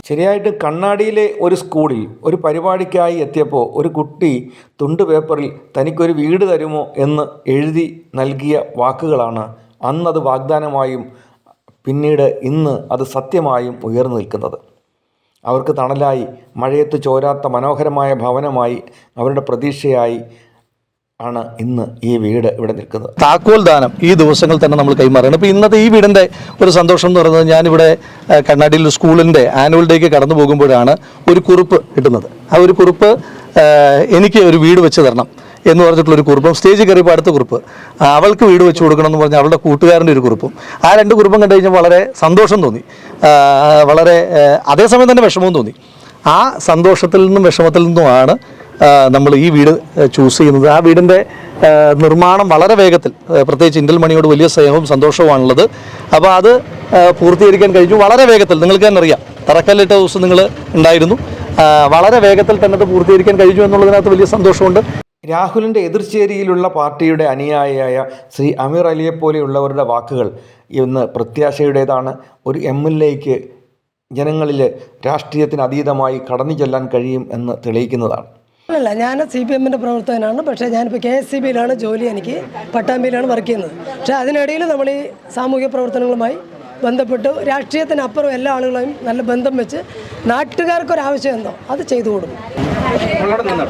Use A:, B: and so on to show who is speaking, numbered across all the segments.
A: ശരിയായിട്ട് കണ്ണാടിയിലെ ഒരു സ്കൂളിൽ ഒരു പരിപാടിക്കായി എത്തിയപ്പോൾ ഒരു കുട്ടി തുണ്ട് പേപ്പറിൽ തനിക്കൊരു വീട് തരുമോ എന്ന് എഴുതി നൽകിയ വാക്കുകളാണ് അന്നത് വാഗ്ദാനമായും പിന്നീട് ഇന്ന് അത് സത്യമായും ഉയർന്നു നിൽക്കുന്നത്. അവർക്ക് തണലായി, മഴയത്ത് ചോരാത്ത മനോഹരമായ ഭവനമായി, അവരുടെ പ്രതീക്ഷയായി ആണ് ഇന്ന് ഈ വീട് ഇവിടെ നിൽക്കുന്നത്.
B: താക്കോൽ ദാനം ഈ ദിവസങ്ങൾ തന്നെ നമ്മൾ കൈമാറുകയാണ്. ഇപ്പോൾ ഇന്നത്തെ ഈ വീടിൻ്റെ ഒരു സന്തോഷം എന്ന് പറയുന്നത്, ഞാനിവിടെ കണ്ണാടിയിൽ സ്കൂളിൻ്റെ ആനുവൽ ഡേക്ക് കടന്നു പോകുമ്പോഴാണ് ഒരു കുറിപ്പ് കിട്ടുന്നത്. ആ ഒരു കുറിപ്പ് എനിക്ക് ഒരു വീട് വെച്ച് തരണം എന്ന് പറഞ്ഞിട്ടുള്ളൊരു കുറിപ്പും, സ്റ്റേജിൽ കയറിയപ്പോൾ അടുത്ത കുറിപ്പ് അവൾക്ക് വീട് വെച്ച് കൊടുക്കണം എന്ന് പറഞ്ഞാൽ അവളുടെ കൂട്ടുകാരൻ്റെ ഒരു കുറിപ്പും. ആ രണ്ട് കുറിപ്പും കണ്ടു കഴിഞ്ഞാൽ വളരെ സന്തോഷം തോന്നി, വളരെ അതേസമയം തന്നെ വിഷമവും തോന്നി. ആ സന്തോഷത്തിൽ നിന്നും വിഷമത്തിൽ നിന്നുമാണ് നമ്മൾ ഈ വീട് ചൂസ് ചെയ്യുന്നത്. ആ വീടിൻ്റെ നിർമ്മാണം വളരെ വേഗത്തിൽ, പ്രത്യേകിച്ച് ഇന്റൽ മണിയോട് വലിയ സ്നേഹവും സന്തോഷവുമാണുള്ളത്. അപ്പോൾ അത് പൂർത്തീകരിക്കാൻ കഴിഞ്ഞു വളരെ വേഗത്തിൽ. നിങ്ങൾക്ക് തന്നെ അറിയാം, തറക്കല്ലിട്ട ദിവസം നിങ്ങൾ ഉണ്ടായിരുന്നു. വളരെ വേഗത്തിൽ തന്നെ അത് പൂർത്തീകരിക്കാൻ കഴിഞ്ഞു എന്നുള്ളതിനകത്ത് വലിയ സന്തോഷമുണ്ട്.
A: രാഹുലിൻ്റെ എതിർചേരിയിലുള്ള പാർട്ടിയുടെ അനുയായിയായ ശ്രീ അമീർ അലിയെപ്പോലെയുള്ളവരുടെ വാക്കുകൾ ഇന്ന് പ്രത്യാശയുടേതാണ്. ഒരു MLAയ്ക്ക് ജനങ്ങളിൽ രാഷ്ട്രീയത്തിന് അതീതമായി കടന്നു ചെല്ലാൻ കഴിയും എന്ന് തെളിയിക്കുന്നതാണ്.
C: അല്ല, ഞാൻ CPMൻ്റെ പ്രവർത്തകനാണ്. പക്ഷേ ഞാനിപ്പോൾ KSCBയിലാണ് ജോലി. എനിക്ക് പട്ടാമ്പിയിലാണ് വർക്ക് ചെയ്യുന്നത്. പക്ഷേ അതിനിടയിൽ നമ്മൾ ഈ സാമൂഹ്യ പ്രവർത്തനങ്ങളുമായി ബന്ധപ്പെട്ട് രാഷ്ട്രീയത്തിനപ്പുറം എല്ലാ ആളുകളെയും നല്ല ബന്ധം വെച്ച് നാട്ടുകാർക്കൊരാവശ്യം എന്തോ അത് ചെയ്തു കൊടുക്കും.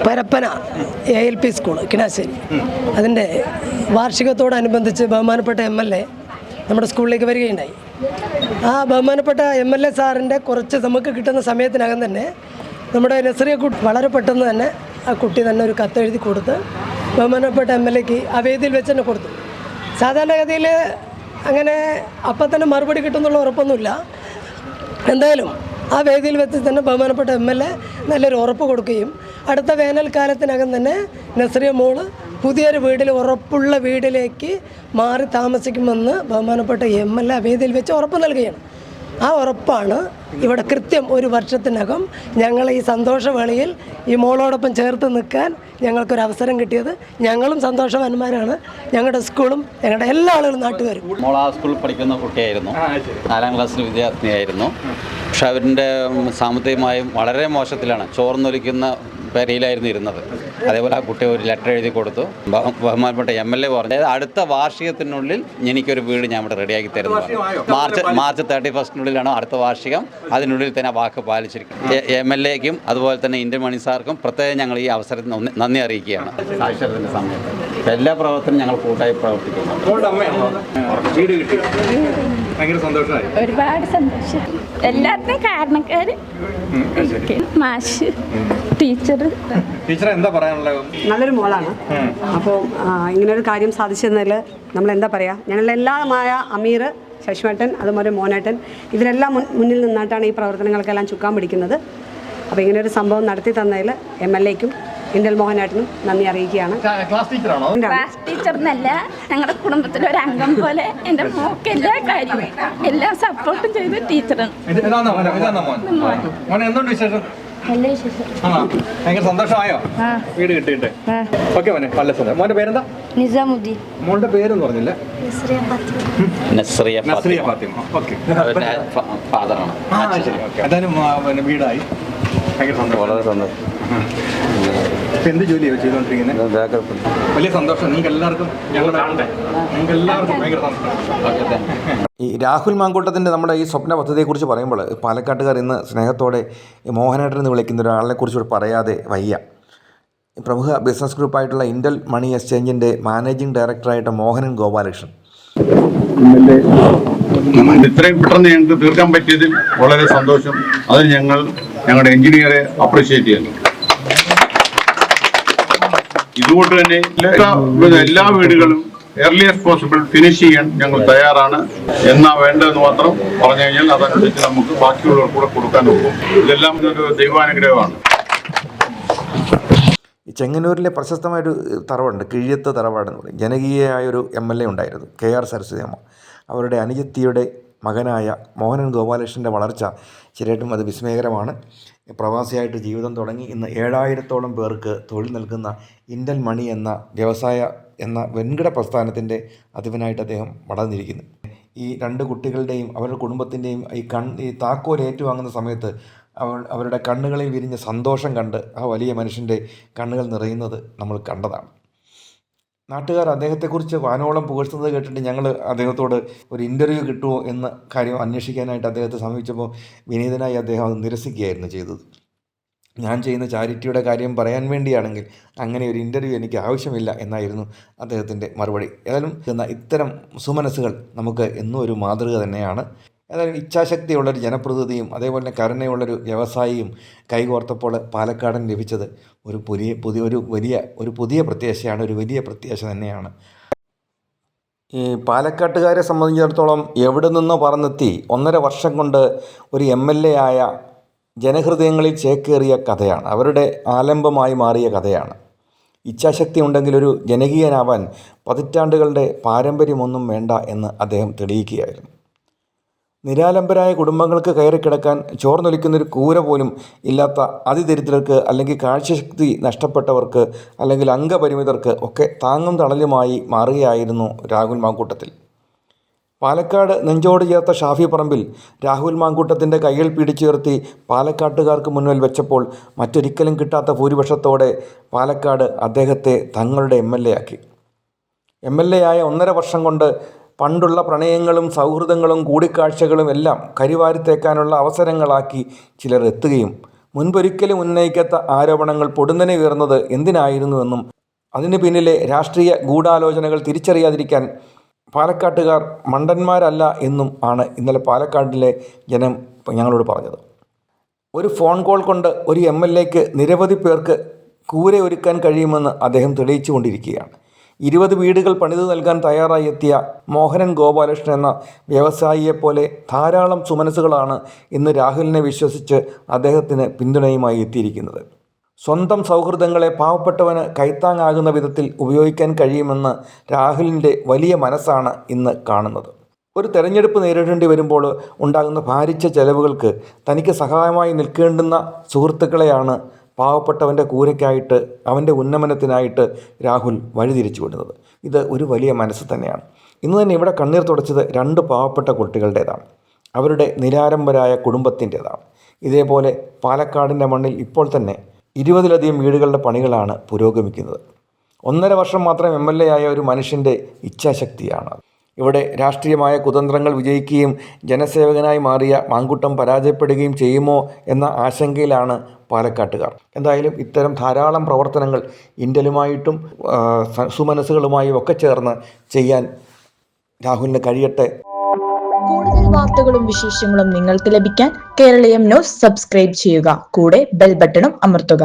C: പരപ്പന ALP സ്കൂൾ കിണാശ്ശേരി, അതിൻ്റെ വാർഷികത്തോടനുബന്ധിച്ച് ബഹുമാനപ്പെട്ട MLA നമ്മുടെ സ്കൂളിലേക്ക് വരികയുണ്ടായി. ആ ബഹുമാനപ്പെട്ട MLA സാറിൻ്റെ കുറച്ച് നമുക്ക് കിട്ടുന്ന സമയത്തിനകം തന്നെ നമ്മുടെ നസ്രിയ കുട്ടി വളരെ പെട്ടെന്ന് തന്നെ ആ കുട്ടി തന്നെ ഒരു കത്തെഴുതി കൊടുത്ത് ബഹുമാനപ്പെട്ട MLAയ്ക്ക് ആ വേദിയിൽ വെച്ച് തന്നെ കൊടുത്തു. സാധാരണഗതിയിൽ അങ്ങനെ അപ്പം തന്നെ മറുപടി കിട്ടുന്നുള്ള ഉറപ്പൊന്നുമില്ല. എന്തായാലും ആ വേദിയിൽ വെച്ച് തന്നെ ബഹുമാനപ്പെട്ട MLA നല്ലൊരു ഉറപ്പ് കൊടുക്കുകയും അടുത്ത വേനൽക്കാലത്തിനകം തന്നെ നസ്രിയ മോള് പുതിയൊരു വീട്ടിൽ, ഉറപ്പുള്ള വീട്ടിലേക്ക് മാറി താമസിക്കുമെന്ന് ബഹുമാനപ്പെട്ട MLA വേദിയിൽ വെച്ച് ഉറപ്പ് നൽകുകയാണ്. ആ ഉറപ്പാണ് ഇവിടെ കൃത്യം ഒരു വർഷത്തിനകം ഞങ്ങൾ ഈ സന്തോഷവേളയിൽ ഈ മോളോടൊപ്പം ചേർത്ത് നിൽക്കാൻ ഞങ്ങൾക്കൊരു അവസരം കിട്ടിയത്. ഞങ്ങളും സന്തോഷവാന്മാരാണ്, ഞങ്ങളുടെ സ്കൂളും ഞങ്ങളുടെ എല്ലാ ആളുകളും നാട്ടുകാരും.
D: മോൾ ആ സ്കൂളിൽ പഠിക്കുന്ന കുട്ടിയായിരുന്നു, 4ാം ക്ലാസ്സിൽ വിദ്യാർത്ഥിനിയായിരുന്നു. പക്ഷെ അവരുടെ സാമ്പത്തികമായും വളരെ മോശത്തിലാണ്, ചോർന്നൊലിക്കുന്ന പേരയിലായിരുന്നു ഇരുന്നത്. അതേപോലെ ആ കുട്ടി ഒരു ലെറ്റർ എഴുതി കൊടുത്തു. ബഹുമാനപ്പെട്ട MLA പറഞ്ഞത് അടുത്ത വാർഷികത്തിനുള്ളിൽ എനിക്കൊരു വീട് ഞാൻ ഇവിടെ റെഡിയാക്കി തരുന്നു. മാർച്ച് 31 അടുത്ത വാർഷികം. അതിനുള്ളിൽ തന്നെ വാക്ക് പാലിച്ചിരിക്കും. MLAയ്ക്കും അതുപോലെ തന്നെ ഇന്ത്യൻ മണി സാർക്കും പ്രത്യേകം ഞങ്ങൾ ഈ അവസരത്തിൽ നന്ദി അറിയിക്കുകയാണ്. സാക്ഷരത്തിൻ്റെ സമയത്ത് എല്ലാ പ്രവർത്തനം ഞങ്ങൾ കൂട്ടായി പ്രവർത്തിക്കുന്നു.
E: ഒരുപാട് സന്തോഷം. എല്ലാത്തിനും കാരണക്കാര് മാഷ്, ടീച്ചർ
A: എന്താ പറയാനുള്ളത്?
F: നല്ലൊരു മോളാണ്. അപ്പോൾ ഇങ്ങനൊരു കാര്യം സാധിച്ചതിൽ നമ്മൾ എന്താ പറയുക, ഞങ്ങളെല്ലാമായ അമീർ, ശശിമേട്ടൻ, അതുപോലെ മോനേട്ടൻ, ഇവരെല്ലാം മുന്നിൽ നിന്നിട്ടാണ് ഈ പ്രവർത്തനങ്ങൾക്കെല്ലാം ചുക്കാൻ പിടിക്കുന്നത്. അപ്പോൾ ഇങ്ങനൊരു സംഭവം നടത്തി തന്നതിൽ MLAയ്ക്കും ഇന്റൽ മോഹനേട്ടനും നന്ദി അറിയിക്കുകയാണ്.
E: ക്ലാസ് ടീച്ചർ എന്നല്ല, ഞങ്ങളുടെ കുടുംബത്തിലെ ഒരു അംഗം പോലെ എൻ്റെ മോക്ക് എല്ലാ കാര്യവും എല്ലാം സപ്പോർട്ടും ചെയ്ത് ടീച്ചറാണ്.
A: ഭയങ്കര സന്തോഷമായോ വീട് കിട്ടിയിട്ട്? ഓക്കെ മോനെ, നല്ല സന്തോഷം. മോന്റെ പേരെന്താ?
E: നിസാമുദ്ദീൻ.
A: മോളുടെ പേരെന്ന് പറഞ്ഞില്ല?
D: നസ്രിയ ഫാത്തിമ.
A: ഓക്കെ,
D: ഫാദറാണ്.
A: അതായത് വീടായി. ഭയങ്കര സന്തോഷം, വളരെ സന്തോഷം. എന്ത് ജോലിയാണ് ചെയ്തുകൊണ്ടിരിക്കുന്നത്? വലിയ സന്തോഷം. നിങ്ങൾക്ക് എല്ലാവർക്കും ഭയങ്കര സന്തോഷം. ഈ രാഹുൽ മാങ്കൂട്ടത്തിൻ്റെ നമ്മുടെ ഈ സ്വപ്ന പദ്ധതിയെക്കുറിച്ച് പറയുമ്പോൾ പാലക്കാട്ടുകാർ ഇന്ന് സ്നേഹത്തോടെ മോഹനേട്ടൻ എന്ന് വിളിക്കുന്ന ഒരാളിനെ കുറിച്ച് പറയാതെ വയ്യ. പ്രമുഖ ബിസിനസ് ഗ്രൂപ്പായിട്ടുള്ള ഇന്റൽ മണി എക്സ്ചേഞ്ചിൻ്റെ മാനേജിംഗ് ഡയറക്ടറായിട്ട് മോഹനൻ ഗോപാലകൃഷ്ണൻ.
G: ഇത്രയും പെട്ടെന്ന് ഞങ്ങൾക്ക് തീർക്കാൻ പറ്റിയതിൽ വളരെ സന്തോഷം. അതിന് ഞങ്ങളുടെ എഞ്ചിനീയറെ അപ്രീഷിയേറ്റ് ചെയ്യുന്നു. ഇതുകൊണ്ട് തന്നെ എല്ലാ വീടുകളും എർലിയസ്റ്റ് പോസിബിൾ ഫിനിഷ് ചെയ്യാൻ ഞങ്ങൾ തയ്യാറാണ്. എന്നാ വേണ്ടതെന്ന് മാത്രം പറഞ്ഞു കഴിഞ്ഞാൽ അതനുസരിച്ച് നമുക്ക് ബാക്കിയുള്ളവർ കൂടെ കൊടുക്കാൻ ഒക്കും. ഇതെല്ലാം ഒരു ദൈവാനുഗ്രഹമാണ്.
A: ചെങ്ങന്നൂരിലെ പ്രശസ്തമായൊരു തറവാടുണ്ട്, കിഴിയത്ത് തറവാട് എന്ന് പറയും. ജനകീയമായൊരു MLA ഉണ്ടായിരുന്നു, KR സരസ്വതി അമ്മ. അവരുടെ അനുജത്തിയുടെ മകനായ മോഹനൻ ഗോപാലകൃഷ്ണൻ്റെ വളർച്ച ശരിയായിട്ടും അത് വിസ്മയകരമാണ്. പ്രവാസിയായിട്ട് ജീവിതം തുടങ്ങി ഇന്ന് 7000-ഓളം പേർക്ക് തൊഴിൽ നൽകുന്ന ഇന്റൽ മണി എന്ന വ്യവസായ എന്ന വൻകിട പ്രസ്ഥാനത്തിൻ്റെ അധിപനായിട്ട് അദ്ദേഹം വളർന്നിരിക്കുന്നു. ഈ രണ്ട് കുട്ടികളുടെയും അവരുടെ കുടുംബത്തിൻ്റെയും ഈ താക്കോൽ ഏറ്റുവാങ്ങുന്ന സമയത്ത് അവരുടെ കണ്ണുകളിൽ വിരിഞ്ഞ സന്തോഷം കണ്ട് ആ വലിയ മനുഷ്യൻ്റെ കണ്ണുകൾ നിറയുന്നത് നമ്മൾ കണ്ടതാണ്. നാട്ടുകാർ അദ്ദേഹത്തെക്കുറിച്ച് വാനോളം പുകഴ്ത്തുന്നത് കേട്ടിട്ട് ഞങ്ങൾ അദ്ദേഹത്തോട് ഒരു ഇൻ്റർവ്യൂ കിട്ടുമോ എന്ന കാര്യം അന്വേഷിക്കാനായിട്ട് അദ്ദേഹത്തെ സമീപിച്ചപ്പോൾ വിനീതനായി അദ്ദേഹം അത് നിരസിക്കുകയായിരുന്നു ചെയ്തത്. ഞാൻ ചെയ്യുന്ന ചാരിറ്റിയുടെ കാര്യം പറയാൻ വേണ്ടിയാണെങ്കിൽ അങ്ങനെ ഒരു ഇൻ്റർവ്യൂ എനിക്ക് ആവശ്യമില്ല എന്നായിരുന്നു അദ്ദേഹത്തിൻ്റെ മറുപടി. ഏതായാലും ഇത്തരം സുമനസ്സുകൾ നമുക്ക് എന്നും ഒരു മാതൃക തന്നെയാണ്. ഏതായാലും ഇച്ഛാശക്തിയുള്ളൊരു ജനപ്രതിനിധിയും അതേപോലെ തന്നെ കരുണയുള്ളൊരു വ്യവസായിയും കൈകോർത്തപ്പോൾ പാലക്കാടൻ ലഭിച്ചത് ഒരു പുതിയ പ്രത്യാശയാണ്, ഒരു വലിയ പ്രത്യാശ തന്നെയാണ്. ഈ പാലക്കാട്ടുകാരെ സംബന്ധിച്ചിടത്തോളം എവിടെ നിന്നോ പറന്നെത്തി 1.5 വർഷം കൊണ്ട് ഒരു MLA ആയ ജനഹൃദയങ്ങളിൽ ചേക്കേറിയ കഥയാണ്, അവരുടെ ആലംബമായി മാറിയ കഥയാണ്. ഇച്ഛാശക്തി ഉണ്ടെങ്കിൽ ഒരു ജനകീയനാവാൻ പതിറ്റാണ്ടുകളുടെ പാരമ്പര്യമൊന്നും വേണ്ട എന്ന് അദ്ദേഹം തെളിയിക്കുകയായിരുന്നു. നിരാലംബരായ കുടുംബങ്ങൾക്ക് കയറിക്കിടക്കാൻ ചോർന്നൊലിക്കുന്നൊരു കൂര പോലും ഇല്ലാത്ത അതിദരിദ്രർക്ക്, അല്ലെങ്കിൽ കാഴ്ചശക്തി നഷ്ടപ്പെട്ടവർക്ക്, അല്ലെങ്കിൽ അംഗപരിമിതർക്ക് ഒക്കെ താങ്ങും തണലുമായി മാറുകയായിരുന്നു രാഹുൽ മാങ്കൂട്ടത്തിൽ. പാലക്കാട് നെഞ്ചോട് ചേർത്ത ഷാഫി പറമ്പിൽ രാഹുൽ മാങ്കൂട്ടത്തിൻ്റെ കൈകൾ പിടിച്ചുയർത്തി പാലക്കാട്ടുകാർക്ക് മുന്നിൽ വെച്ചപ്പോൾ മറ്റൊരിക്കലും കിട്ടാത്ത ഭൂരിപക്ഷത്തോടെ പാലക്കാട് അദ്ദേഹത്തെ തങ്ങളുടെ MLA ആക്കി. MLA ആയ 1.5 വർഷം കൊണ്ട് പണ്ടുള്ള പ്രണയങ്ങളും സൗഹൃദങ്ങളും കൂടിക്കാഴ്ചകളും എല്ലാം കരിവാരിത്തേക്കാനുള്ള അവസരങ്ങളാക്കി ചിലർ എത്തുകയും മുൻപൊരിക്കലും ഉന്നയിക്കാത്ത ആരോപണങ്ങൾ പൊടുന്നനെ ഉയർന്നത് എന്തിനായിരുന്നുവെന്നും അതിന് പിന്നിലെ രാഷ്ട്രീയ ഗൂഢാലോചനകൾ തിരിച്ചറിയാതിരിക്കാൻ പാലക്കാട്ടുകാർ മണ്ടന്മാരല്ല എന്നും ആണ് ഇന്നലെ പാലക്കാടിലെ ജനം ഞങ്ങളോട് പറഞ്ഞത്. ഒരു ഫോൺ കോൾ കൊണ്ട് ഒരു MLAക്ക് നിരവധി പേർക്ക് കൂര ഒരുക്കാൻ കഴിയുമെന്ന് അദ്ദേഹം തെളിയിച്ചു കൊണ്ടിരിക്കുകയാണ്. 20 വീടുകൾ പണിതു നൽകാൻ തയ്യാറായി എത്തിയ മോഹനൻ ഗോപാലകൃഷ്ണൻ എന്ന വ്യവസായിയെപ്പോലെ ധാരാളം സുമനസ്സുകളാണ് ഇന്ന് രാഹുലിനെ വിശ്വസിച്ച് അദ്ദേഹത്തിന് പിന്തുണയുമായി എത്തിയിരിക്കുന്നത്. സ്വന്തം സൗഹൃദങ്ങളെ പാവപ്പെട്ടവന് കൈത്താങ്ങാകുന്ന വിധത്തിൽ ഉപയോഗിക്കാൻ കഴിയുമെന്ന് രാഹുലിൻ്റെ വലിയ മനസ്സാണ് ഇന്ന് കാണുന്നത്. ഒരു തെരഞ്ഞെടുപ്പ് നേരിടേണ്ടി വരുമ്പോൾ ഉണ്ടാകുന്ന ഭാരിച്ച ചെലവുകൾക്ക് തനിക്ക് സഹായമായി നിൽക്കേണ്ടുന്ന സുഹൃത്തുക്കളെയാണ് പാവപ്പെട്ടവൻ്റെ കൂരയ്ക്കായിട്ട്, അവൻ്റെ ഉന്നമനത്തിനായിട്ട് രാഹുൽ വഴിതിരിച്ചു വിടുന്നത്. ഇത് ഒരു വലിയ മനസ്സ് തന്നെയാണ്. ഇന്ന് തന്നെ ഇവിടെ കണ്ണീർ തുടച്ചത് 2 പാവപ്പെട്ട കുട്ടികളുടേതാണ്, അവരുടെ നിരാലംബരായ കുടുംബത്തിൻ്റേതാണ്. ഇതേപോലെ പാലക്കാടിൻ്റെ മണ്ണിൽ ഇപ്പോൾ തന്നെ 20ലധികം വീടുകളുടെ പണികളാണ് പുരോഗമിക്കുന്നത്. 1.5 വർഷം മാത്രം MLA ആയ ഒരു മനുഷ്യൻ്റെ ഇച്ഛാശക്തിയാണ്. ഇവിടെ രാഷ്ട്രീയമായ കുതന്ത്രങ്ങൾ വിജയിക്കുകയും ജനസേവകനായി മാറിയ മാങ്കൂട്ടം പരാജയപ്പെടുകയും ചെയ്യുമോ എന്ന ആശങ്കയിലാണ് പാലക്കാട്ടുകാർ. എന്തായാലും ഇത്തരം ധാരാളം പ്രവർത്തനങ്ങൾ ഇന്ത്യയിലുമായിട്ടും സുമനസ്സുകളുമായും ഒക്കെ ചേർന്ന് ചെയ്യാൻ രാഹുലിന് കഴിയട്ടെ.
H: കൂടുതൽ വാർത്തകളും വിശേഷങ്ങളും നിങ്ങൾക്ക് ലഭിക്കാൻ കേരളീയം ന്യൂസ് സബ്സ്ക്രൈബ് ചെയ്യുക. കൂടെ ബെൽ ബട്ടണും അമർത്തുക.